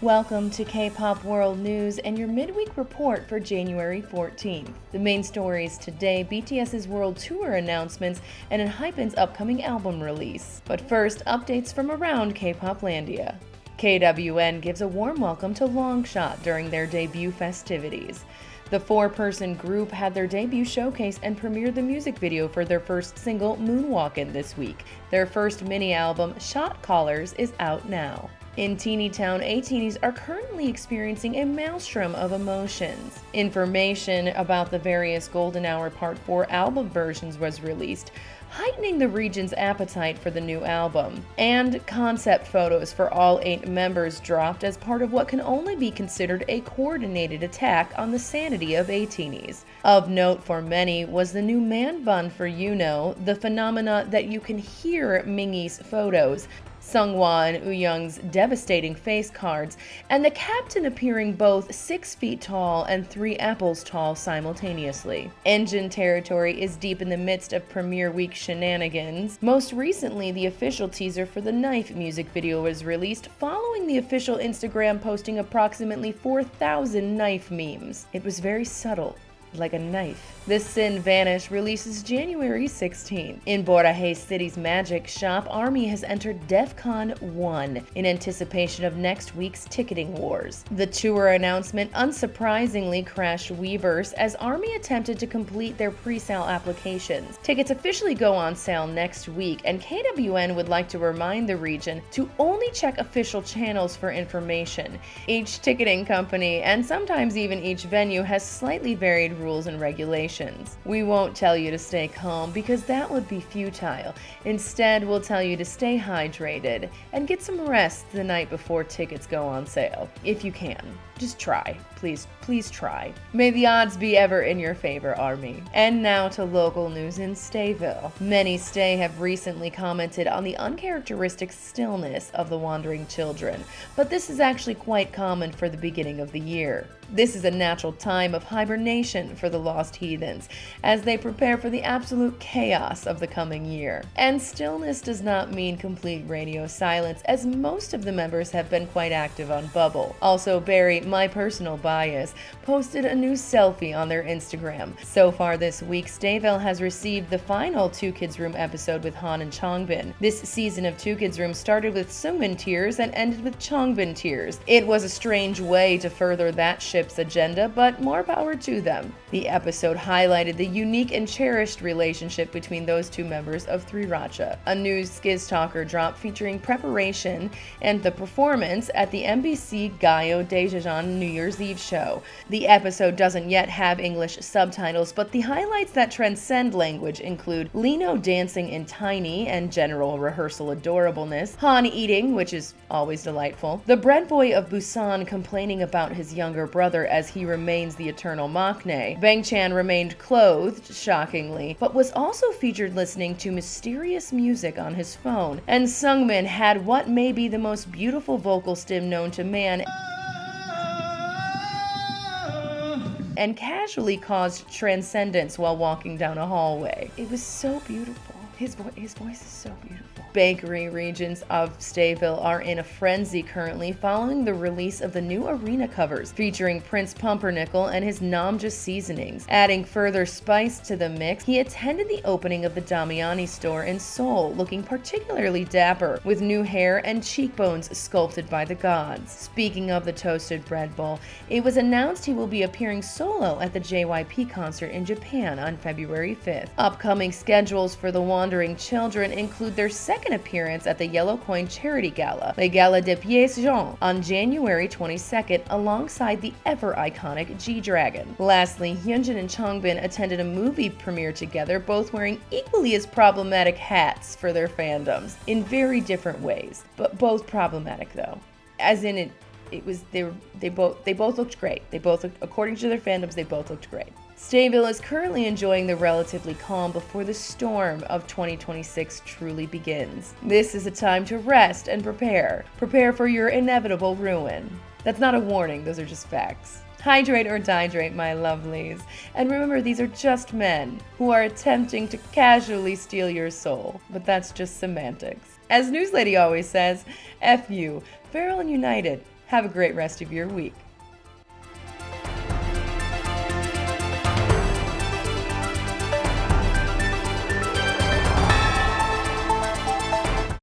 Welcome to K-Pop World News and your midweek report for January 14th. The main stories today: BTS's world tour announcements and Enhypen's upcoming album release. But first, updates from around K-Poplandia. KWN gives a warm welcome to Longshot during their debut festivities. The four-person group had their debut showcase and premiered the music video for their first single, Moonwalkin', this week. Their first mini-album, Shot Callers, is out now. In Teeny Town, Ateez are currently experiencing a maelstrom of emotions. Information about the various Golden Hour Part 4 album versions was released, heightening the region's appetite for the new album. And concept photos for all 8 members dropped as part of what can only be considered a coordinated attack on the sanity of Ateez. Of note for many was the new man bun for the phenomena that you can hear Mingi's photos, Seonghwa and Wooyoung's devastating face cards, and the captain appearing both 6 feet tall and 3 apples tall simultaneously. Engine territory is deep in the midst of premiere week shenanigans. Most recently, the official teaser for the Knife music video was released, following the official Instagram posting approximately 4,000 Knife memes. It was very subtle, like a knife. This Sin Vanish releases January 16th. In Boracay City's Magic Shop, ARMY has entered DEFCON 1 in anticipation of next week's ticketing wars. The tour announcement unsurprisingly crashed Weverse as ARMY attempted to complete their pre-sale applications. Tickets officially go on sale next week, and KWN would like to remind the region to only check official channels for information. Each ticketing company, and sometimes even each venue, has slightly varied rules and regulations. We won't tell you to stay calm because that would be futile. Instead, we'll tell you to stay hydrated and get some rest the night before tickets go on sale. If you can. Just try. Please try. May the odds be ever in your favor, ARMY. And now to local news in Stayville. Many Stay have recently commented on the uncharacteristic stillness of the wandering children, but this is actually quite common for the beginning of the year. This is a natural time of hibernation for the lost heathens, as they prepare for the absolute chaos of the coming year. And stillness does not mean complete radio silence, as most of the members have been quite active on Bubble. Also, Barry, my personal bias, posted a new selfie on their Instagram. So far this week, Stayville has received the final Two Kids Room episode with Han and Changbin. This season of Two Kids Room started with Seungmin tears and ended with Changbin tears. It was a strange way to further that ship's agenda, but more power to them. The episode highlighted the unique and cherished relationship between those two members of Three Racha. A new Skiz Talker drop featuring preparation and the performance at the MBC Gayo Daejeon New Year's Eve show. The episode doesn't yet have English subtitles, but the highlights that transcend language include Lino dancing in tiny and general rehearsal adorableness, Han eating, which is always delightful, the bread boy of Busan complaining about his younger brother as he remains the eternal maknae. Bang Chan remained clothed, shockingly, but was also featured listening to mysterious music on his phone, and Seungmin had what may be the most beautiful vocal stim known to man and casually caused transcendence while walking down a hallway. It was so beautiful. His voice is so beautiful. Bakery regions of Stayville are in a frenzy currently following the release of the new arena covers featuring Prince Pumpernickel and his Namja seasonings. Adding further spice to the mix, he attended the opening of the Damiani store in Seoul, looking particularly dapper, with new hair and cheekbones sculpted by the gods. Speaking of the Toasted Bread Bowl, it was announced he will be appearing solo at the JYP concert in Japan on February 5th. Upcoming schedules for the Wandering Children include their second appearance at the Yellow Coin Charity Gala, Le Gala des Pieds Jaunes, on January 22nd, alongside the ever-iconic G-Dragon. Lastly, Hyunjin and Changbin attended a movie premiere together, both wearing equally as problematic hats for their fandoms, in very different ways, but both problematic though. As in they both looked great. They both looked, according to their fandoms, they both looked great. Stayville is currently enjoying the relatively calm before the storm of 2026 truly begins. This is a time to rest and prepare. Prepare for your inevitable ruin. That's not a warning, those are just facts. Hydrate or dihydrate, my lovelies. And remember, these are just men who are attempting to casually steal your soul. But that's just semantics. As News Lady always says, F you, Feral and United. Have a great rest of your week.